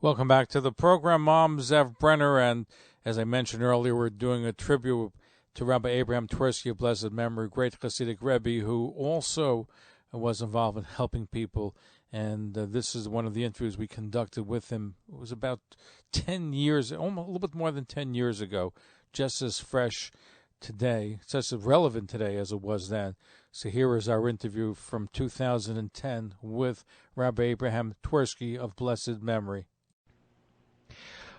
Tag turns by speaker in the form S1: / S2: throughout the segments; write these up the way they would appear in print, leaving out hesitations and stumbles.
S1: Welcome back to the program. I'm Zev Brenner, and as I mentioned earlier, we're doing a tribute to Rabbi Abraham Twerski of blessed memory, great Hasidic Rebbe who also was involved in helping people. And this is one of the interviews we conducted with him. It was about 10 years, almost a little bit more than 10 years ago, just as fresh today, just as relevant today as it was then. So here is our interview from 2010 with Rabbi Abraham Twerski of blessed memory.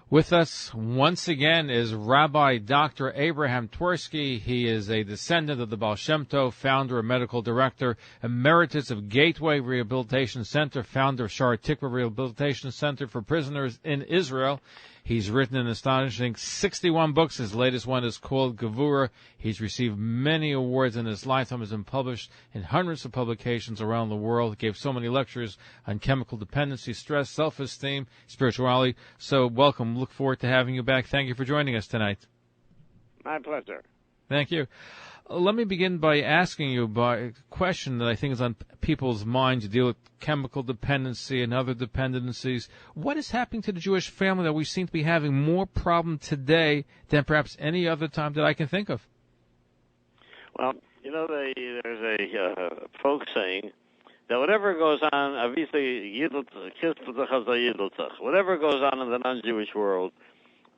S1: With us once again is Rabbi Dr. Abraham Twerski. He is a descendant of the Baal Shem Tov, founder and medical director, emeritus of Gateway Rehabilitation Center, founder of Shar Tikva Rehabilitation Center for prisoners in Israel. He's written an astonishing 61 books. His latest one is called Gevura. He's received many awards in his lifetime, has been published in hundreds of publications around the world. He gave so many lectures on chemical dependency, stress, self-esteem, spirituality. So welcome. Look forward to having you back. Thank you for joining us tonight.
S2: My pleasure.
S1: Thank you. Let me begin by asking you about a question that I think is on people's minds. You deal with chemical dependency and other dependencies. What is happening to the Jewish family that we seem to be having more problem today than perhaps any other time that I can think of?
S2: Well, you know, there's a folk saying that whatever goes on, whatever goes on in the non-Jewish world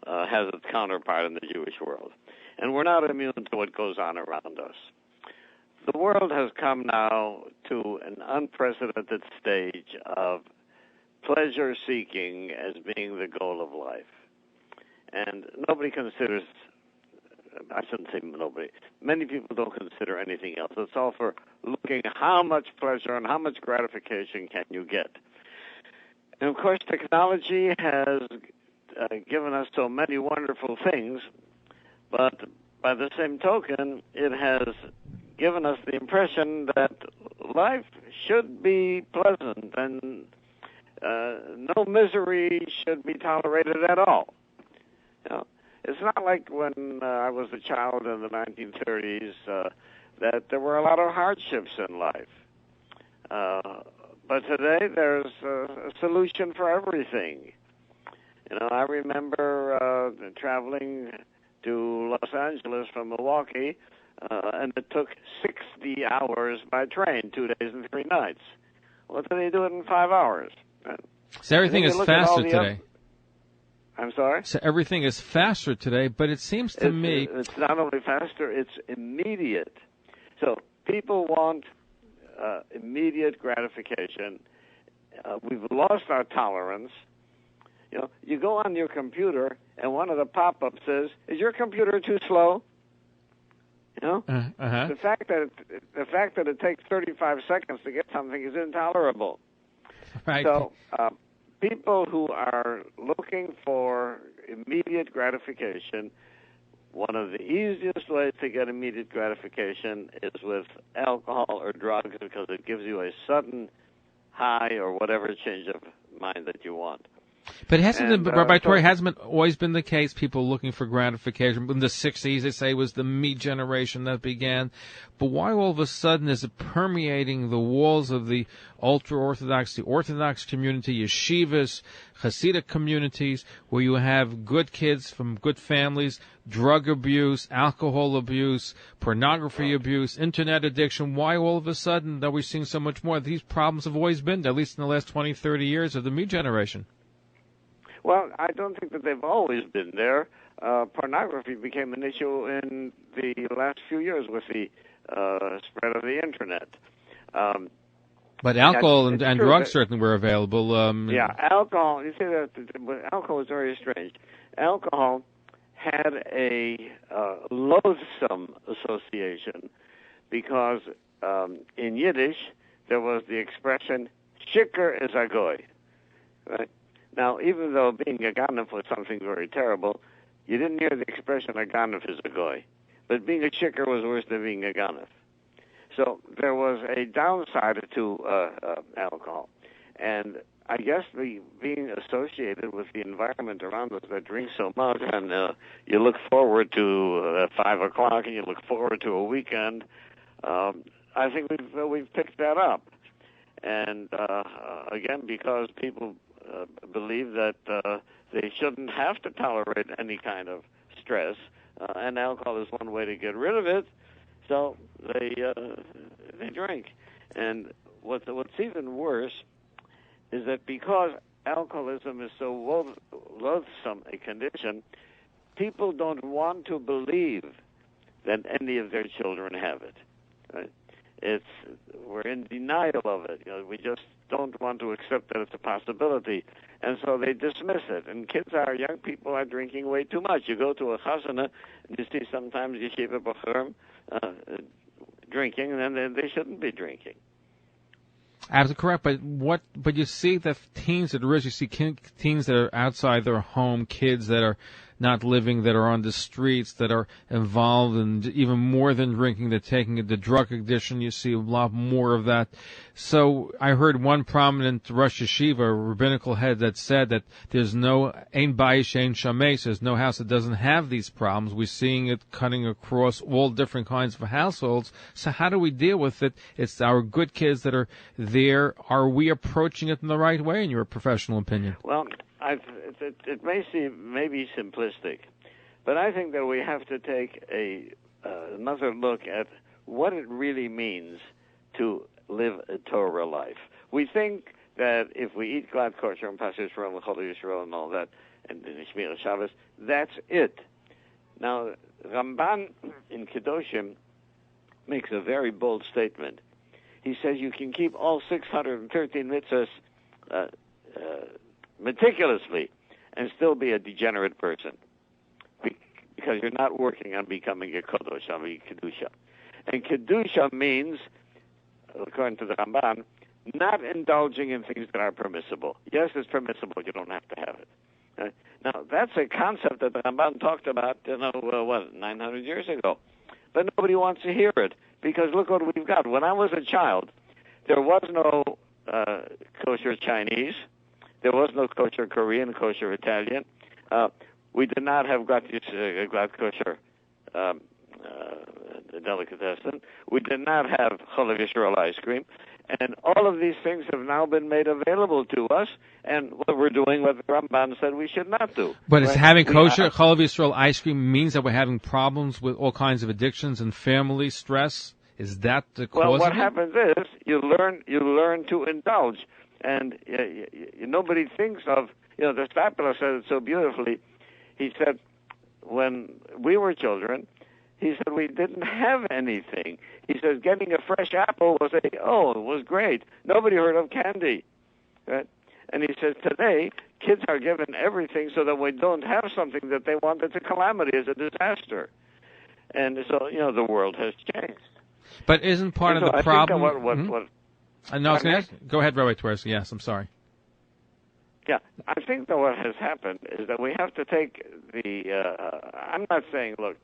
S2: has its counterpart in the Jewish world. And we're not immune to what goes on around us. The world has come now to an unprecedented stage of pleasure-seeking as being the goal of life. And nobody considers, I shouldn't say nobody, many people don't consider anything else. It's all for looking at how much pleasure and how much gratification can you get. And, of course, technology has given us so many wonderful things, but by the same token, it has given us the impression that life should be pleasant and no misery should be tolerated at all. You know, it's not like when I was a child in the 1930s that there were a lot of hardships in life. But today there's a solution for everything. You know, I remember traveling to Los Angeles from Milwaukee, and it took 60 hours by train, 2 days and 3 nights. Well, do they do it in 5 hours?
S1: So everything is faster today.
S2: I'm sorry?
S1: So everything is faster today, but it seems to me...
S2: It's not only faster, it's immediate. So people want immediate gratification. We've lost our tolerance. You know, you go on your computer, and one of the pop-ups says, "Is your computer too slow?" You know, the fact that it takes 35 seconds to get something is intolerable.
S1: Right.
S2: So, people who are looking for immediate gratification, one of the easiest ways to get immediate gratification is with alcohol or drugs, because it gives you a sudden high or whatever change of mind that you want.
S1: But Rabbi Torrey, hasn't always been the case, people looking for gratification? In the 60s, they say, was the me generation that began. But why all of a sudden is it permeating the walls of the ultra-Orthodox, the Orthodox community, yeshivas, Hasidic communities, where you have good kids from good families, drug abuse, alcohol abuse, pornography abuse, internet addiction? Why all of a sudden are we seeing so much more? These problems have always been there, at least in the last 20, 30 years of the me generation.
S2: Well, I don't think that they've always been there. Pornography became an issue in the last few years with the spread of the Internet.
S1: But alcohol and drugs certainly were available.
S2: Yeah, alcohol. You see that alcohol is very strange. Alcohol had a loathsome association because in Yiddish there was the expression "shikker is a goy," right? Now, even though being a ganef was something very terrible, you didn't hear the expression a ganef is a goy. But being a shikker was worse than being a ganef. So there was a downside to alcohol. And I guess being associated with the environment around us that drinks so much, and you look forward to 5 o'clock and you look forward to a weekend, I think we've picked that up. And again, because people believe that they shouldn't have to tolerate any kind of stress, and alcohol is one way to get rid of it. So they drink, and what's even worse is that because alcoholism is so loathsome a condition, people don't want to believe that any of their children have it. Right? We're in denial of it. We just don't want to accept that it's a possibility, and so they dismiss it. And young people are drinking way too much. You go to a chasana, and you see sometimes yeshiva bochurim drinking, and then they shouldn't be drinking.
S1: Absolutely correct, but you see the teens at risk. You see teens that are outside their home, kids that are not living, that are on the streets, that are involved in even more than drinking, they're taking the drug addiction. You see a lot more of that. So I heard one prominent Rosh Yeshiva, rabbinical head, that said that there's no ein bayis ein shameis, there's no house that doesn't have these problems. We're seeing it cutting across all different kinds of households. So how do we deal with it? It's our good kids that are there. Are we approaching it in the right way, in your professional opinion?
S2: Well, it may seem maybe simplistic, but I think that we have to take another look at what it really means to live a Torah life. We think that if we eat glad kosher and Pasuk Yisrael and Chol Yisrael and all that, and Shmir Shabbos, that's it. Now, Ramban in Kedoshim makes a very bold statement. He says you can keep all 613 mitzvahs meticulously and still be a degenerate person because you're not working on becoming a Kodosh, on a Kedusha. And Kedusha means, according to the Ramban, not indulging in things that are permissible. Yes, it's permissible. You don't have to have it. Right? Now, that's a concept that the Ramban talked about, 900 years ago. But nobody wants to hear it because look what we've got. When I was a child, there was no kosher Chinese. There was no kosher Korean, kosher Italian. We did not have glad kosher delicatessen. We did not have Chol Yisrael ice cream. And all of these things have now been made available to us, and what we're doing, what the Ramban said we should not do.
S1: But is having kosher Chol Yisrael ice cream means that we're having problems with all kinds of addictions and family stress? Is that the cause?
S2: Well, what happens is you learn to indulge, and nobody thinks of, the Stapler said it so beautifully. He said, when we were children, he said we didn't have anything. He says getting a fresh apple it was great. Nobody heard of candy, right? And he says today kids are given everything so that we don't have something that they want. It's a calamity, it's a disaster, and so the world has changed.
S1: But isn't part of the problem?
S2: No,
S1: I was going to ask. Go ahead, Rabbi Twerski. Yes, I'm sorry.
S2: Yeah, I think that what has happened is that we have to take I'm not saying, look,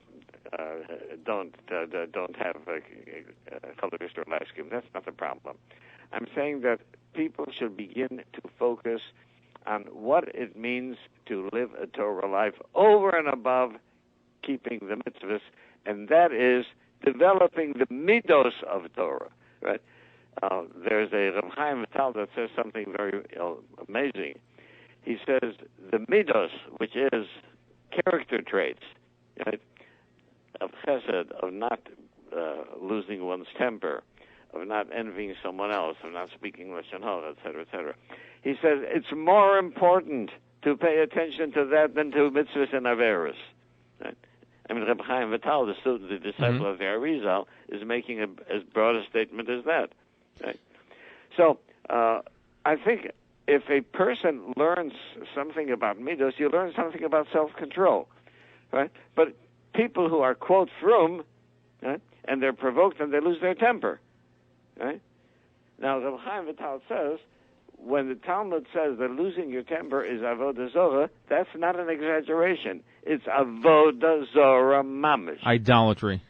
S2: don't have Chol Yisrael ice cream. That's not the problem. I'm saying that people should begin to focus on what it means to live a Torah life over and above keeping the mitzvahs, and that is developing the midos of Torah. Right? There's a Reb Chaim Vital that says something very amazing. He says the midos, which is character traits, right, of chesed, of not losing one's temper, of not envying someone else, of not speaking lashon hara, etc., etc. He says it's more important to pay attention to that than to mitzvahs and averos. Right? I mean, Reb Chaim Vital, the disciple of the Arizal, is making as broad a statement as that. Right? So I think if a person learns something about midos, you learn something about self-control, right? But people who are, quote, frum, right, and they're provoked and they lose their temper, right? Now, Reb Chaim Vital says, when the Talmud says that losing your temper is avodah zorah, that's not an exaggeration. It's avodah zorah mamish.
S1: Idolatry.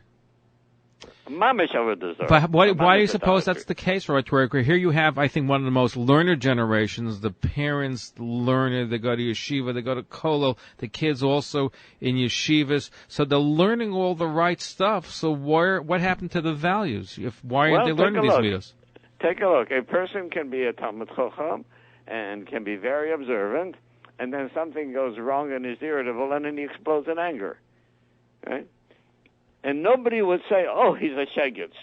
S2: Mamish avodah zorah.
S1: But why do you suppose that's the case, Rabbi Twerski? Here you have, I think, one of the most learned generations. The parents learn, they go to yeshiva, they go to kollel, the kids also in yeshivas. So they're learning all the right stuff. So what happened to the values? Why aren't they learning these midos?
S2: Take a look. A person can be a Talmud Chacham and can be very observant, and then something goes wrong and he's irritable, and then he explodes in anger. Right? And nobody would say, oh, he's a shegitz.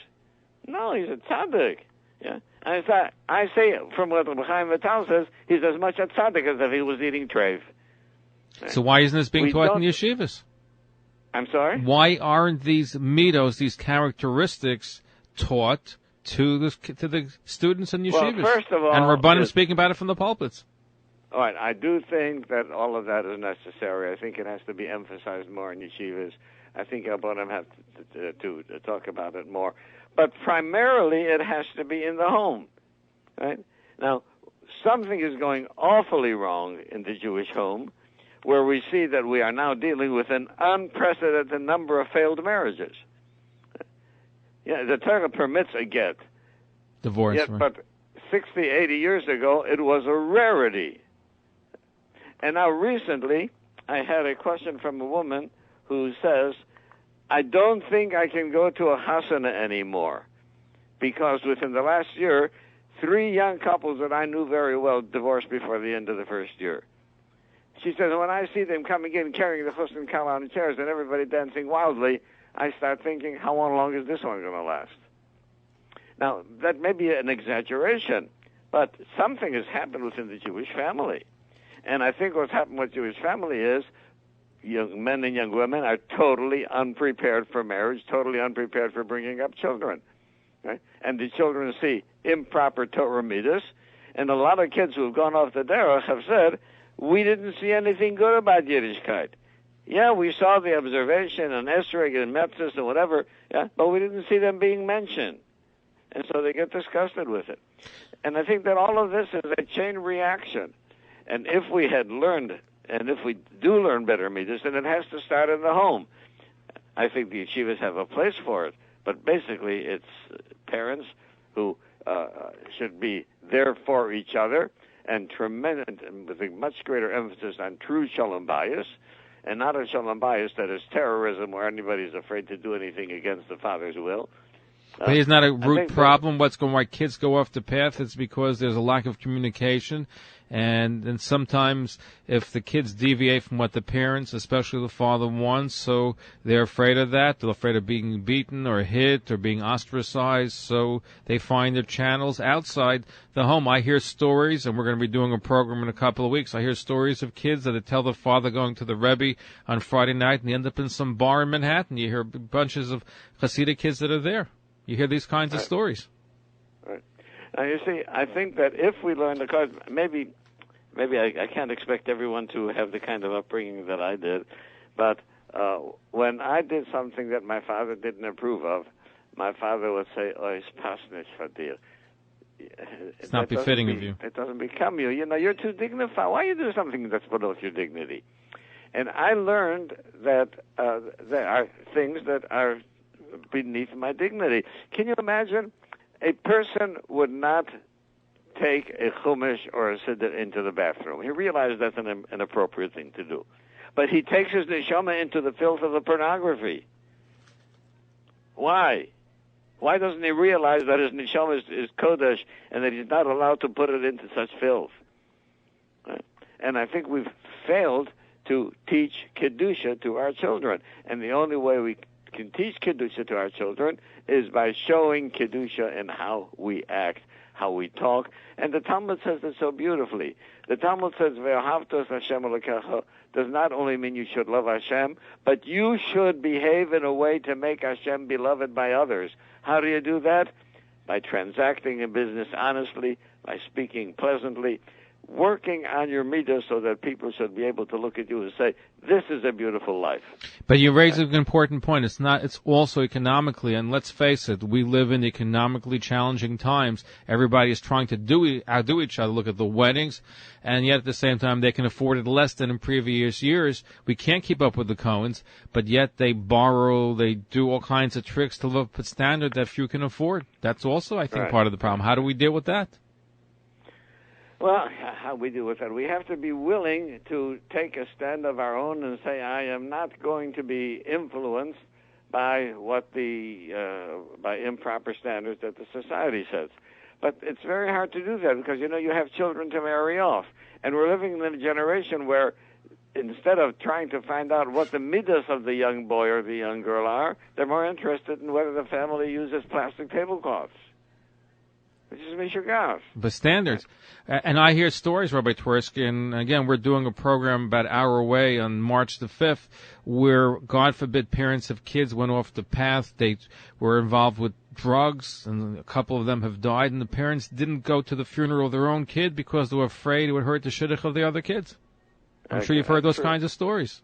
S2: No, he's a tzaddik. Yeah? And I say, from what Rabbi Chaim Vital says, he's as much a tzaddik as if he was eating treif. Right?
S1: So why isn't this being taught in yeshivas?
S2: I'm sorry?
S1: Why aren't these midos, these characteristics, taught to the students in yeshivas?
S2: Well, first of all,
S1: and Rabbanim speaking about it from the pulpits.
S2: All right, I do think that all of that is necessary. I think it has to be emphasized more in yeshivas. I think Rabbanim have to talk about it more. But primarily, it has to be in the home. Right? Now, something is going awfully wrong in the Jewish home, where we see that we are now dealing with an unprecedented number of failed marriages. Yeah, the Torah permits a get.
S1: Divorce.
S2: Yet, but 60, 80 years ago, it was a rarity. And now recently, I had a question from a woman who says, I don't think I can go to a hasana anymore, because within the last year, 3 young couples that I knew very well divorced before the end of the first year. She says, when I see them coming in carrying the chus and kala on the chairs and everybody dancing wildly, I start thinking, how long is this one going to last? Now, that may be an exaggeration, but something has happened within the Jewish family. And I think what's happened with Jewish family is young men and young women are totally unprepared for marriage, totally unprepared for bringing up children. Right? And the children see improper Torah midas, and a lot of kids who have gone off the derech have said, we didn't see anything good about Yiddishkeit. Yeah, we saw the observation and esrog and metzis and whatever, yeah, but we didn't see them being mentioned. And so they get disgusted with it. And I think that all of this is a chain reaction. And if we had learned, and if we do learn better midas, then it has to start in the home. I think the yeshivas have a place for it, but basically it's parents who should be there for each other, and tremendous, with a much greater emphasis on true shalom bayis, and not a shalom bayis that is terrorism where anybody's afraid to do anything against the father's will.
S1: But isn't that a root problem? Why kids go off the path? It's because there's a lack of communication. And sometimes if the kids deviate from what the parents, especially the father, wants, so they're afraid of that. They're afraid of being beaten or hit or being ostracized, so they find their channels outside the home. I hear stories, and we're going to be doing a program in a couple of weeks. I hear stories of kids that tell the father going to the Rabbi on Friday night, and they end up in some bar in Manhattan. You hear bunches of Hasidic kids that are there. You hear these kinds of stories.
S2: Right. Now, you see, I think that if we learn the cards, maybe I can't expect everyone to have the kind of upbringing that I did, but when I did something that my father didn't approve of, my father would say, "Oh, it's pasnish for dir."
S1: It's not befitting of you.
S2: It doesn't become you. You know, you're too dignified. Why you do something that's below your dignity? And I learned that there are things that are beneath my dignity. Can you imagine? A person would not take a chumash or a siddur into the bathroom. He realized that's an appropriate thing to do. But he takes his neshama into the filth of the pornography. Why? Why doesn't he realize that his neshama is kodesh and that he's not allowed to put it into such filth? Right? And I think we've failed to teach kedusha to our children. And the only way we can teach kedusha to our children is by showing kedusha in how we act, how we talk. And the Talmud says it so beautifully. The Talmud says, "Ve'ahavtos Hashem Elokecha," does not only mean you should love Hashem, but you should behave in a way to make Hashem beloved by others. How do you do that? By transacting in business honestly, by speaking pleasantly, working on your midah so that people should be able to look at you and say, this is a beautiful life.
S1: But you raise an important point. It's also economically, and let's face it, we live in economically challenging times. Everybody is trying to outdo each other. Look at the weddings, and yet at the same time they can afford it less than in previous years. We can't keep up with the Cohens, but yet they borrow, they do all kinds of tricks to live up a standard that few can afford. That's also, I think, part of the problem. How do we deal with that?
S2: Well, how we deal with that? We have to be willing to take a stand of our own and say, I am not going to be influenced by by improper standards that the society sets. But it's very hard to do that because, you have children to marry off. And we're living in a generation where instead of trying to find out what the midas of the young boy or the young girl are, they're more interested in whether the family uses plastic tablecloths. Which is mishugas.
S1: The standards. And I hear stories, Rabbi Twerski, and again, we're doing a program about an hour away on March the 5th where, God forbid, parents of kids went off the path. They were involved with drugs, and a couple of them have died, and the parents didn't go to the funeral of their own kid because they were afraid it would hurt the shidduch of the other kids. I'm sure you've heard those kinds of stories.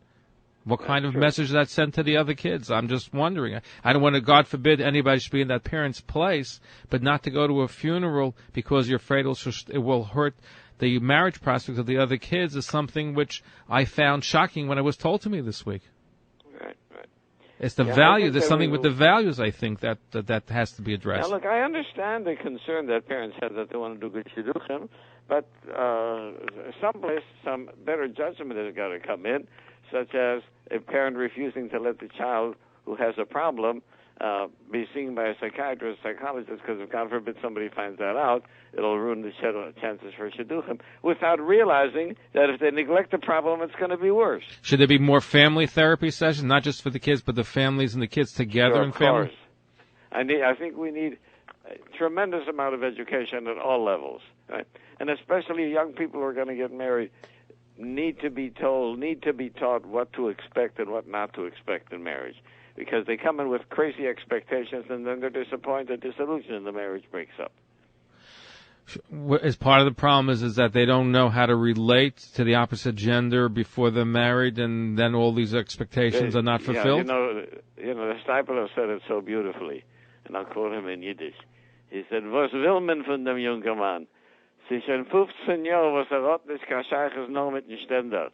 S1: What kind of message that sent to the other kids? I'm just wondering. I don't want to, God forbid, anybody should be in that parent's place, but not to go to a funeral because you're afraid it will hurt the marriage prospects of the other kids is something which I found shocking when it was told to me this week.
S2: Right.
S1: It's the value. There's something with the values, I think, that has to be addressed.
S2: Now, look, I understand the concern that parents have that they want to do good shidduchim, but someplace some better judgment has got to come in, such as a parent refusing to let the child who has a problem be seen by a psychiatrist, psychologist, because if, God forbid, somebody finds that out, it'll ruin the chances for shidduchim, without realizing that if they neglect the problem, it's going to be worse.
S1: Should there be more family therapy sessions, not just for the kids, but the families and the kids together in family?
S2: Of course. I think we need a tremendous amount of education at all levels, right? And especially young people who are going to get married need to be taught what to expect and what not to expect in marriage, because they come in with crazy expectations and then they're disappointed, disillusioned, and the marriage breaks up.
S1: As part of the problem is that they don't know how to relate to the opposite gender before they're married, and then all these expectations are not fulfilled.
S2: The Stipler said it so beautifully, and I'll quote him in Yiddish. He said, "Was will man von dem jungen Mann? Sie schon 15 Jahre, was hat nicht Kaschaches noch mit dem Ständer."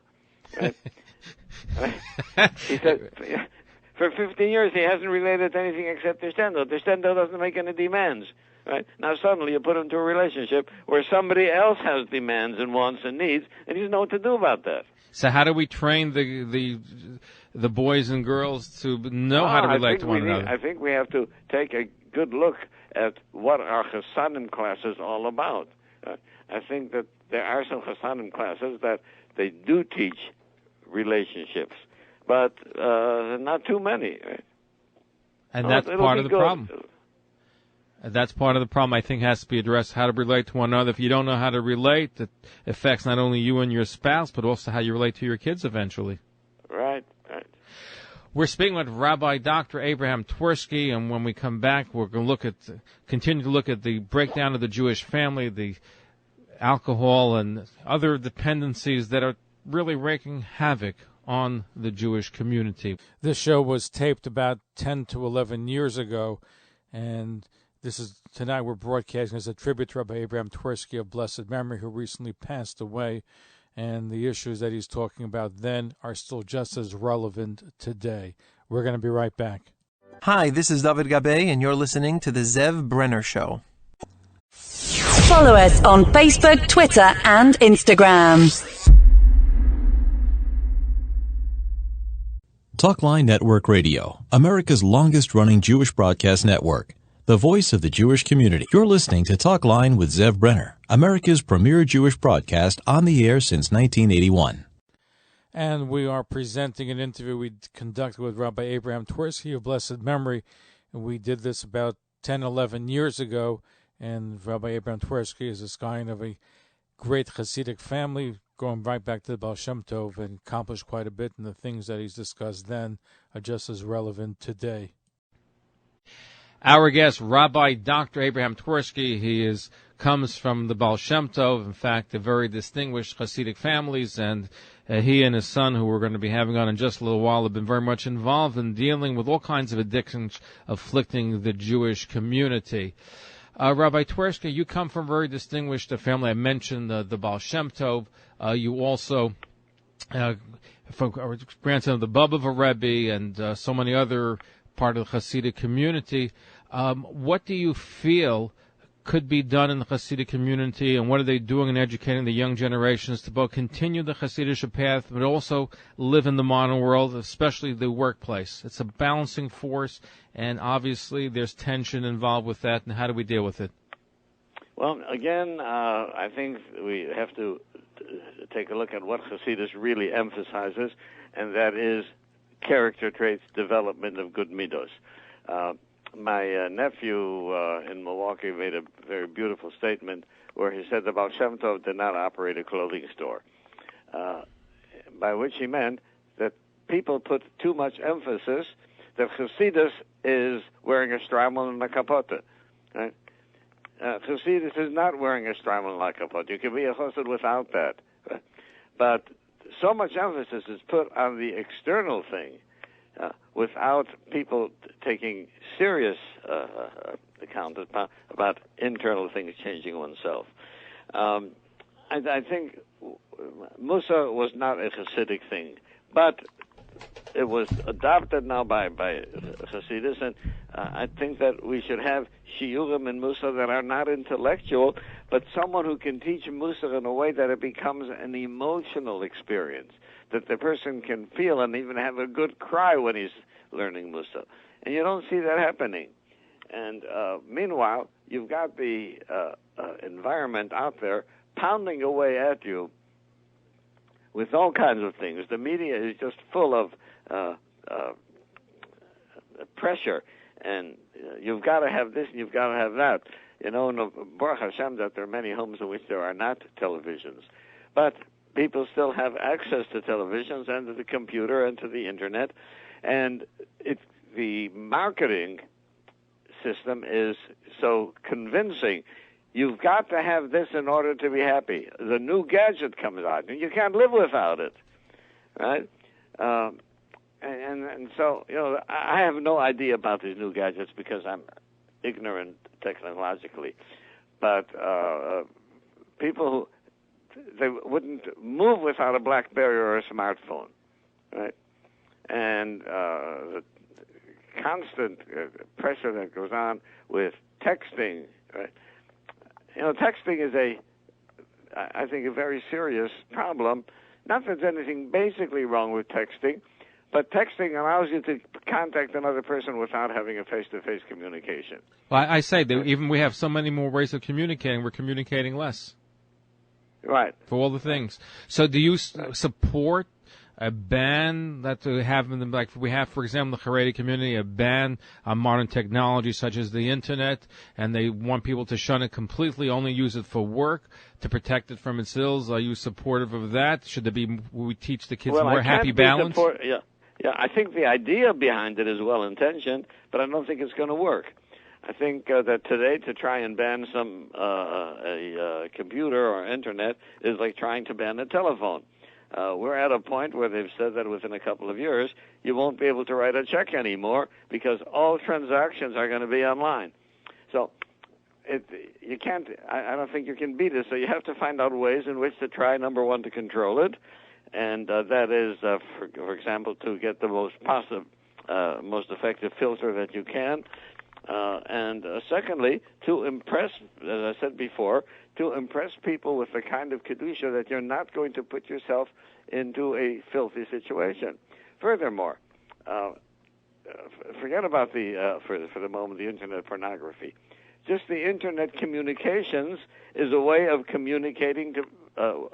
S2: He said, for 15 years he hasn't related to anything except the Ständer. The Ständer doesn't make any demands. Right? Now suddenly you put him into a relationship where somebody else has demands and wants and needs, and he doesn't know what to do about that.
S1: So how do we train the boys and girls to know how to relate to one another?
S2: I think we have to take a good look at what our Chassanim class is all about. I think that there are some Chassanim classes that they do teach relationships, but not too many. Right?
S1: And that's part of the problem. That's part of the problem I think has to be addressed, how to relate to one another. If you don't know how to relate, it affects not only you and your spouse, but also how you relate to your kids eventually.
S2: Right.
S1: We're speaking with Rabbi Dr. Abraham Twerski, and when we come back, we're going to continue to look at the breakdown of the Jewish family, the alcohol and other dependencies that are really wreaking havoc on the Jewish community. This show was taped about 10 to 11 years ago, and tonight we're broadcasting as a tribute to Rabbi Abraham Twerski of blessed memory, who recently passed away. And the issues that he's talking about then are still just as relevant today. We're going to be right back.
S3: Hi, this is David Gabe, and you're listening to The Zev Brenner Show.
S4: Follow us on Facebook, Twitter, and Instagram.
S5: Talkline Network Radio, America's longest-running Jewish broadcast network. The voice of the Jewish community. You're listening to Talkline with Zev Brenner, America's premier Jewish broadcast on the air since 1981.
S1: And we are presenting an interview we conducted with Rabbi Abraham Twerski of blessed memory. And we did this about 10, 11 years ago. And Rabbi Abraham Twerski is this guy of a great Hasidic family, going right back to the Baal Shem Tov, and accomplished quite a bit. And the things that he's discussed then are just as relevant today. Our guest, Rabbi Dr. Abraham Twerski, he comes from the Baal Shem Tov, in fact, a very distinguished Hasidic families, and he and his son, who we're going to be having on in just a little while, have been very much involved in dealing with all kinds of addictions afflicting the Jewish community. Rabbi Twerski, you come from a very distinguished family. I mentioned the Baal Shem Tov. You also grandson of the Bub of a Rabbi and so many other part of the Hasidic community. What do you feel could be done in the Hasidic community, and what are they doing in educating the young generations to both continue the Hasidic path but also live in the modern world, especially the workplace? It's a balancing force, and obviously there's tension involved with that, and how do we deal with it?
S2: Well, again, I think we have to take a look at what Hasidus really emphasizes, and that is character traits, development of good midos. My nephew in Milwaukee made a very beautiful statement where he said the Baal Shem Tov did not operate a clothing store, by which he meant that people put too much emphasis that Hasidus is wearing a shtreimel and a kapota. Right? Hasidus is not wearing a shtreimel and a kapota. You can be a chassid without that. Right? But so much emphasis is put on the external thing without people taking serious account about internal things changing oneself. I think Musa was not a Hasidic thing, but it was adopted now by Hasidus, and I think that we should have shiurim in Musa that are not intellectual, but someone who can teach Musa in a way that it becomes an emotional experience, that the person can feel and even have a good cry when he's learning Musa. And you don't see that happening. And meanwhile, you've got the environment out there pounding away at you with all kinds of things. The media is just full of pressure, and you've got to have this, and you've got to have that. You know, Baruch Hashem, that there are many homes in which there are not televisions, but people still have access to televisions and to the computer and to the internet, and the marketing system is so convincing. You've got to have this in order to be happy. The new gadget comes out, and you can't live without it, right? And so, you know, I have no idea about these new gadgets because I'm ignorant technologically. But people they wouldn't move without a BlackBerry or a smartphone, right? And the constant pressure that goes on with texting, right? You know, texting is I think, a very serious problem. Not that there's anything basically wrong with texting, but texting allows you to contact another person without having a face-to-face communication.
S1: Well, I say that even we have so many more ways of communicating, we're communicating less.
S2: Right.
S1: For all the things. So do you support a ban that we have, like we have, for example, the Haredi community, a ban on modern technology such as the Internet, and they want people to shun it completely, only use it for work, to protect it from its ills? Are you supportive of that? Should there be, we teach the kids more happy balance?
S2: Yeah, I think the idea behind it is well-intentioned, but I don't think it's going to work. I think that today to try and ban a computer or Internet is like trying to ban a telephone. We're at a point where they've said that within a couple of years you won't be able to write a check anymore because all transactions are going to be online. So you can't. I don't think you can beat it. So you have to find out ways in which to try, number one, to control it, and that is, for example, to get the most effective filter that you can. And secondly, to impress, as I said before, to impress people with the kind of kedusha that you're not going to put yourself into a filthy situation. Furthermore, forget about for the moment the internet pornography. Just the internet communications is a way of communicating to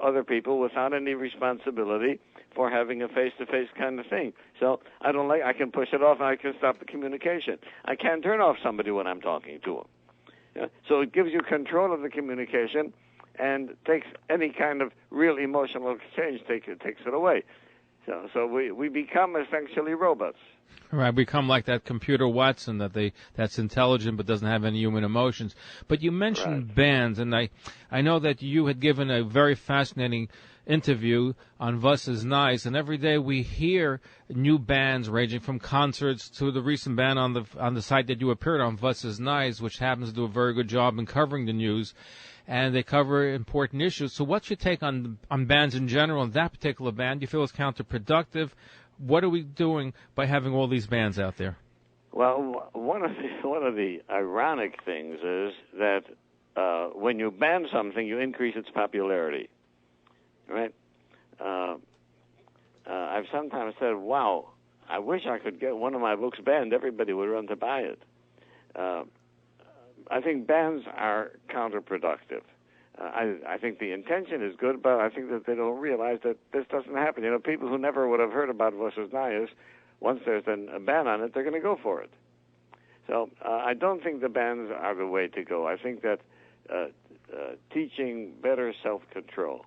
S2: other people without any responsibility for having a face-to-face kind of thing. So I can push it off and I can stop the communication. I can't turn off somebody when I'm talking to them. Yeah? So it gives you control of the communication and takes any kind of real emotional exchange, takes it away. So we become essentially robots.
S1: Right, become like that computer Watson that's intelligent but doesn't have any human emotions. But you mentioned bands, and I know that you had given a very fascinating interview on Was is Nice, and every day we hear new bands ranging from concerts to the recent band on the site that you appeared on, Was is Nice, which happens to do a very good job in covering the news, and they cover important issues. So what's your take on bands in general, and that particular band? Do you feel it's counterproductive? What are we doing by having all these bands out there?
S2: Well, one of the ironic things is that when you ban something, you increase its popularity, right? I've sometimes said, wow, I wish I could get one of my books banned. Everybody would run to buy it. I think bans are counterproductive. I think the intention is good, but I think that they don't realize that this doesn't happen. People who never would have heard about Rosh Hashanah, once there's a ban on it, they're going to go for it. So I don't think the bans are the way to go. I think that teaching better self-control,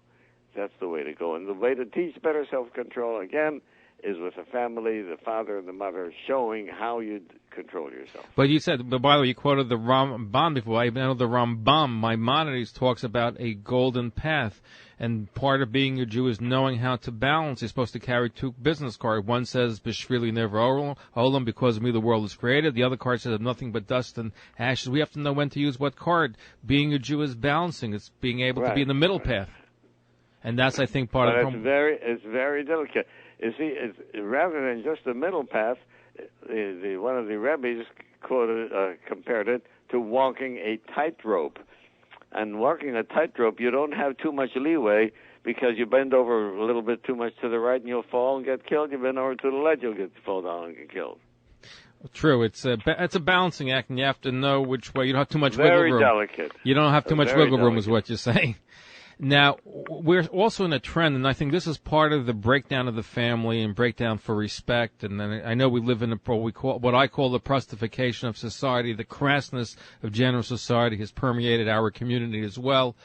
S2: that's the way to go. And the way to teach better self-control, again, is with the family, the father and the mother, showing how you control yourself.
S6: But by the way, you quoted the Ramban before. I know the Rambam, Maimonides, talks about a golden path. And part of being a Jew is knowing how to balance. You're supposed to carry two business cards. One says, B'shvili never olam, because of me the world is created. The other card says, nothing but dust and ashes. We have to know when to use what card. Being a Jew is balancing. It's being able to be in the middle path. And that's, I think, part of the problem.
S2: It's very delicate. You see, rather than just the middle path, one of the rabbis compared it to walking a tightrope. And walking a tightrope, you don't have too much leeway because you bend over a little bit too much to the right and you'll fall and get killed. You bend over to the left, you'll fall down and get killed.
S6: True. It's a balancing act, and you have to know which way. You don't have too much wiggle room.
S2: Very delicate.
S6: You don't have too much wiggle room, is what you're saying. Now, we're also in a trend, and I think this is part of the breakdown of the family and breakdown for respect. And I know we live in what I call the prostification of society. The crassness of general society has permeated our community as well.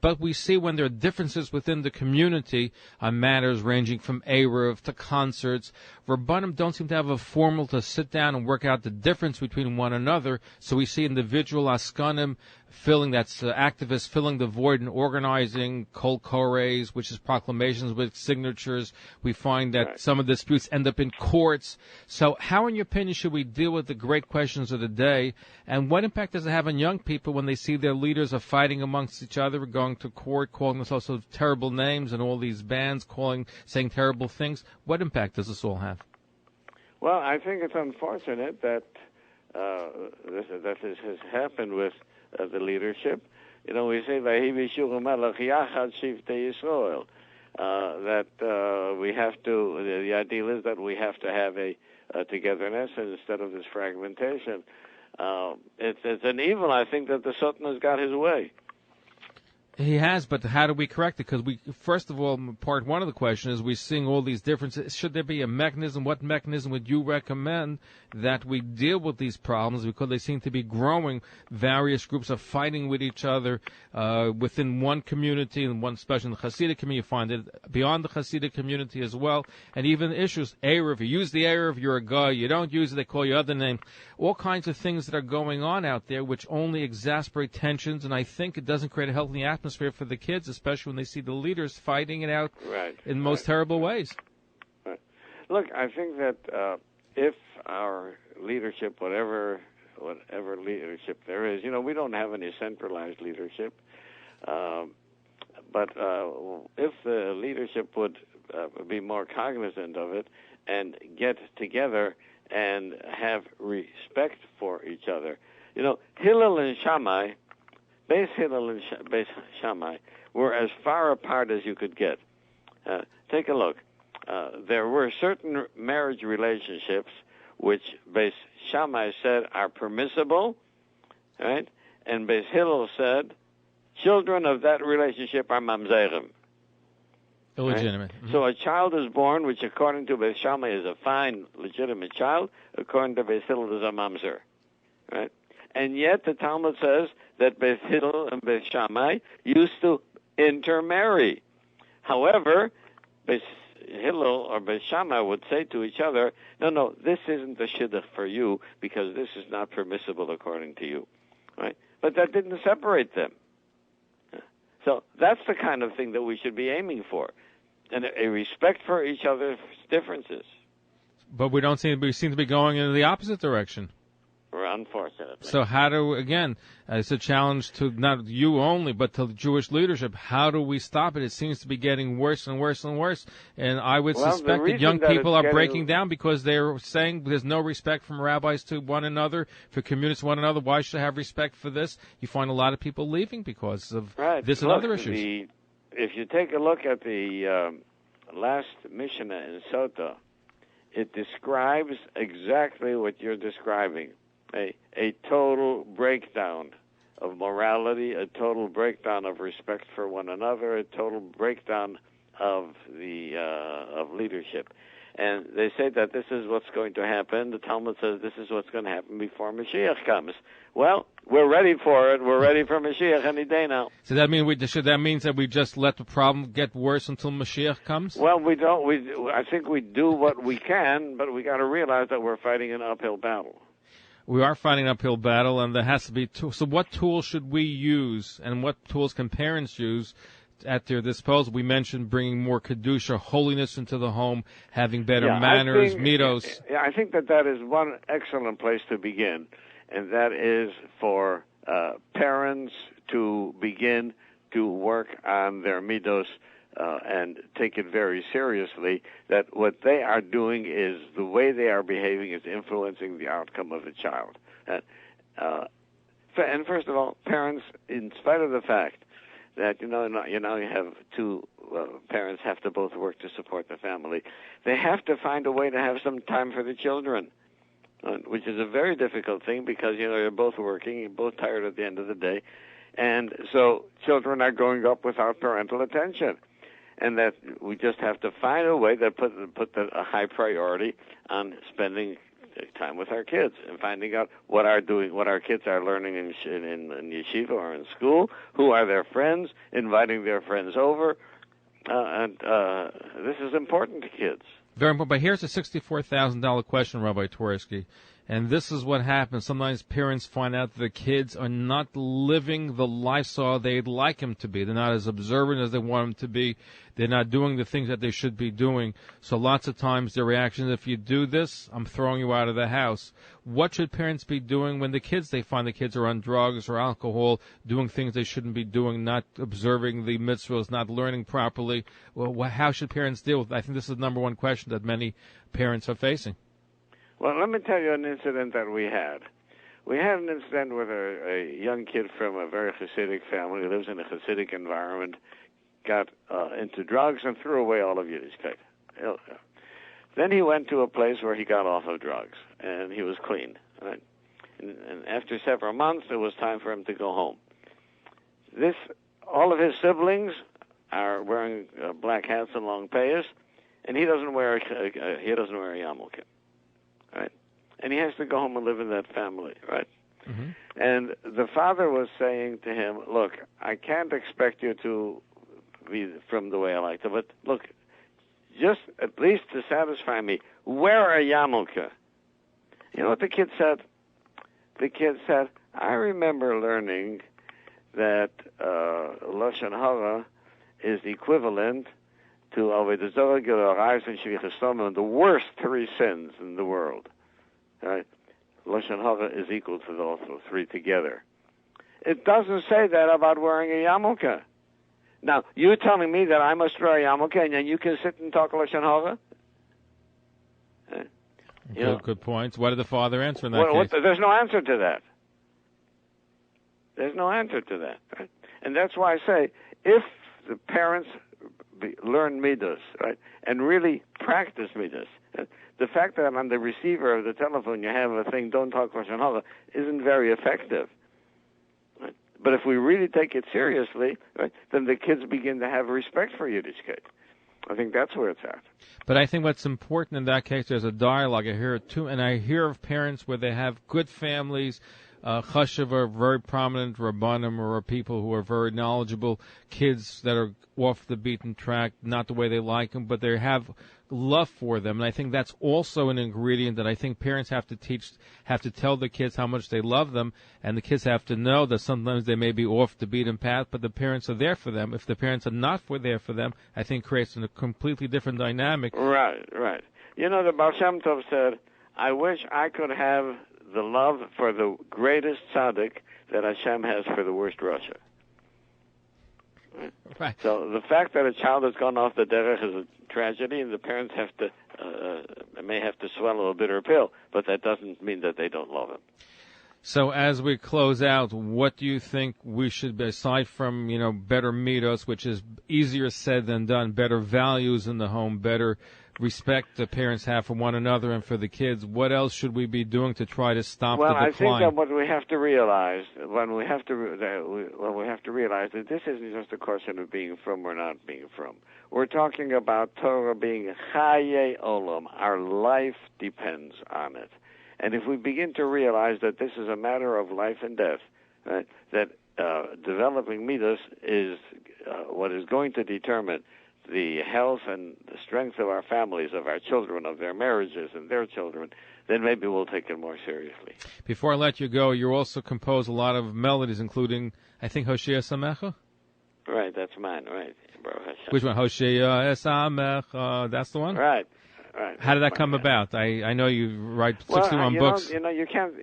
S6: But we see when there are differences within the community on matters ranging from Erev to concerts, Rabbanim don't seem to have a formula to sit down and work out the difference between one another. So we see individual askanim activists filling the void and organizing kol kores, which is proclamations with signatures. We find that some of the disputes end up in courts. So how, in your opinion, should we deal with the great questions of the day? And what impact does it have on young people when they see their leaders are fighting amongst each other, going to court, calling themselves terrible names, and all these bans saying terrible things? What impact does this all have?
S2: Well, I think it's unfortunate that this has happened with the leadership. We say that we have to. The ideal is that we have to have a togetherness instead of this fragmentation. It's an evil. I think that the Sultan has got his way.
S6: He has, but how do we correct it? Because first of all, part one of the question is we're seeing all these differences. Should there be a mechanism? What mechanism would you recommend that we deal with these problems? Because they seem to be growing. Various groups are fighting with each other within one community, and one, especially in the Hasidic community. You find it beyond the Hasidic community as well. And even issues, Erev, you use the Erev, you're a guy. You don't use it, they call you other names. All kinds of things that are going on out there which only exasperate tensions, and I think it doesn't create a healthy atmosphere for the kids, especially when they see the leaders fighting it out in most terrible ways.
S2: Right. Look, I think that if our leadership, whatever leadership there is, we don't have any centralized leadership, but if the leadership would be more cognizant of it and get together and have respect for each other. Hillel and Shammai, Beis Hillel and Beis Shammai were as far apart as you could get. Take a look. There were certain marriage relationships which Beis Shammai said are permissible, right? And Beis Hillel said children of that relationship are mamzerim.
S6: Illegitimate.
S2: Right? Mm-hmm. So a child is born, which according to Beis Shammai is a fine, legitimate child. According to Beis Hillel is a mamzer, right? And yet the Talmud says that Beis Hillel and Beis Shammai used to intermarry. However, Beis Hillel or Beis Shammai would say to each other, no, this isn't the shidduch for you because this is not permissible according to you, right? But that didn't separate them. So that's the kind of thing that we should be aiming for, and a respect for each other's differences.
S6: But we seem to be going in the opposite direction.
S2: Unfortunately.
S6: So how do, again, it's a challenge to not you only, but to the Jewish leadership. How do we stop it? It seems to be getting worse and worse and worse. And I would suspect that young people are breaking down because they're saying there's no respect from rabbis to one another, for communities to one another. Why should I have respect for this? You find a lot of people leaving because of this and other issues.
S2: If you take a look at the last Mishnah in Sota, it describes exactly what you're describing. A total breakdown of morality, a total breakdown of respect for one another, a total breakdown of the of leadership. And they say that this is what's going to happen. The Talmud says this is what's going to happen before Mashiach comes. Well, we're ready for it. We're ready for Mashiach any day now.
S6: So that means that we just let the problem get worse until Mashiach comes?
S2: Well, we don't. I think we do what we can, but we got to realize that we're fighting an uphill battle.
S6: We are fighting an uphill battle, and there has to be so what tools should we use, and what tools can parents use at their disposal? We mentioned bringing more kedusha, holiness into the home, having better manners, midos.
S2: Yeah, I think that is one excellent place to begin, and that is for parents to begin to work on their midos and take it very seriously, that what they are doing is the way they are behaving is influencing the outcome of the child. And first of all, parents, in spite of the fact that you have two parents have to both work to support the family, they have to find a way to have some time for the children, which is a very difficult thing because you're both working, you're both tired at the end of the day, and so children are growing up without parental attention, and that we just have to find a way that put a high priority on spending time with our kids and finding out what our kids are learning in yeshiva or in school, who are their friends, inviting their friends over, and this is important to kids.
S6: Very important. But here's a $64,000 question, Rabbi Twerski, and this is what happens. Sometimes parents find out that the kids are not living the lifestyle they'd like them to be. They're not as observant as they want them to be. They're not doing the things that they should be doing. So lots of times their reaction is, if you do this, I'm throwing you out of the house. What should parents be doing when they find the kids are on drugs or alcohol, doing things they shouldn't be doing, not observing the mitzvahs, not learning properly? Well, how should parents deal with it? I think this is the number one question that many parents are facing.
S2: Well, let me tell you an incident that we had. We had an incident with a young kid from a very Hasidic family who lives in a Hasidic environment, got into drugs and threw away all of Yiddishkeit. Then he went to a place where he got off of drugs, and he was clean. Right? And after several months, it was time for him to go home. All of his siblings are wearing black hats and long payas, and he doesn't wear a yarmulke. Right, and he has to go home and live in that family, right? Mm-hmm. And the father was saying to him, "Look, I can't expect you to be from the way I like to, but look, just at least to satisfy me, wear a yarmulke." You know what the kid said? The kid said, "I remember learning that lashon hara is equivalent to avodah zarah, gedorais, and shvichas damim, the worst three sins in the world. Right? Lashon hara is equal to those three together. It doesn't say that about wearing a yarmulke. Now, you're telling me that I must wear a yarmulke and then you can sit and talk lashon hara?
S6: Good points. What did the father answer in that case?
S2: There's no answer to that. There's no answer to that. Right? And that's why I say, if the parents learn midos, right, and really practice midos. The fact that on the receiver of the telephone you have a thing, don't talk lashon hara, isn't very effective. Right? But if we really take it seriously, right, then the kids begin to have respect for Yiddishkeit. I think that's where it's at.
S6: But I think what's important in that case, there's a dialogue. I hear it too, and I hear of parents where they have good families, chashuv are very prominent, rabbanim or people who are very knowledgeable, kids that are off the beaten track, not the way they like them, but they have love for them. And I think that's also an ingredient that I think parents have to tell the kids how much they love them, and the kids have to know that sometimes they may be off the beaten path, but the parents are there for them. If the parents are not there for them, I think creates a completely different dynamic.
S2: Right. The Baal Shem Tov said, I wish I could have the love for the greatest tzaddik that Hashem has for the worst Rasha. Right. So the fact that a child has gone off the derech is a tragedy, and the parents may have to swallow a bitter pill, but that doesn't mean that they don't love him.
S6: So as we close out, what do you think we should be, aside from, better midos, which is easier said than done, better values in the home, better respect the parents have for one another and for the kids, what else should we be doing to try to stop the decline?
S2: Well, I think that what we have to realize, we have to realize that this isn't just a question of being from or not being from. We're talking about Torah being Chaye Olam. Our life depends on it. And if we begin to realize that this is a matter of life and death, right, that developing midos is what is going to determine the health and the strength of our families, of our children, of their marriages and their children, then maybe we'll take it more seriously.
S6: Before I let you go, you also compose a lot of melodies, including, I think, Hoshea Samecha?
S2: Right, that's mine, right.
S6: Which one? Hoshea Samecha, that's the one?
S2: Right.
S6: How did that come about? I know you write 61 books.
S2: You can't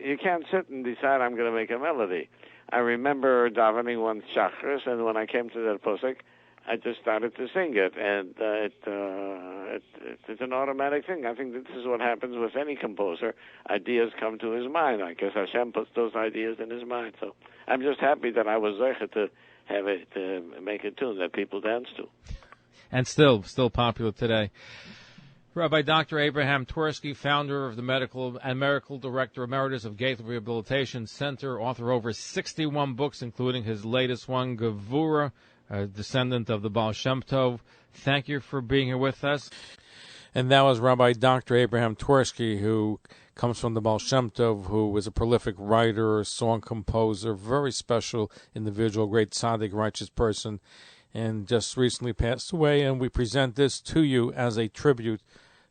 S2: sit and decide I'm going to make a melody. I remember davening one Shachris, and when I came to that posuk, I just started to sing it, and it's an automatic thing. I think this is what happens with any composer. Ideas come to his mind. I guess Hashem puts those ideas in his mind. So I'm just happy that I was there to have it, to make a tune that people dance to.
S6: And still popular today. Rabbi Dr. Abraham Twerski, founder of the medical director emeritus of Gaither Rehabilitation Center, author of over 61 books, including his latest one, Gevura, a descendant of the Baal Shem Tov. Thank you for being here with us.
S1: And that was Rabbi Dr. Abraham Twerski, who comes from the Baal Shem Tov, who was a prolific writer, song composer, very special individual, great tzaddik, righteous person, and just recently passed away. And we present this to you as a tribute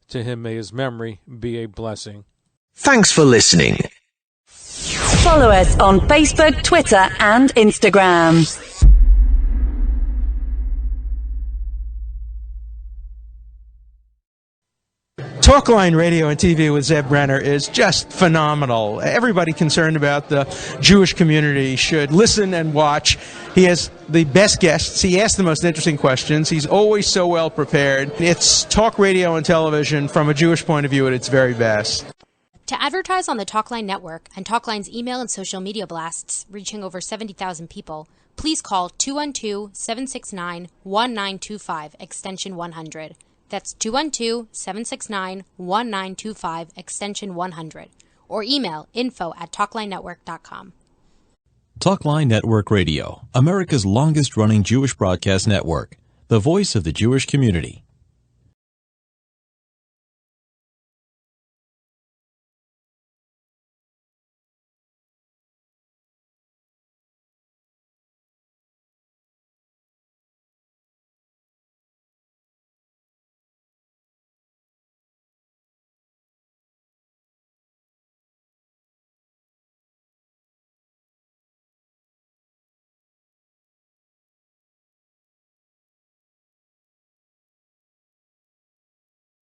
S1: to him. May his memory be a blessing.
S3: Thanks for listening.
S4: Follow us on Facebook, Twitter, and Instagram.
S7: Talkline radio and TV with Zev Brenner is just phenomenal. Everybody concerned about the Jewish community should listen and watch. He has the best guests. He asks the most interesting questions. He's always so well prepared. It's talk radio and television from a Jewish point of view at its very best.
S8: To advertise on the Talkline network and Talkline's email and social media blasts reaching over 70,000 people, please call 212-769-1925, extension 100. That's 212-769-1925, extension 100. Or email info@talklinenetwork.com.
S5: Talkline Network Radio, America's longest-running Jewish broadcast network, the voice of the Jewish community.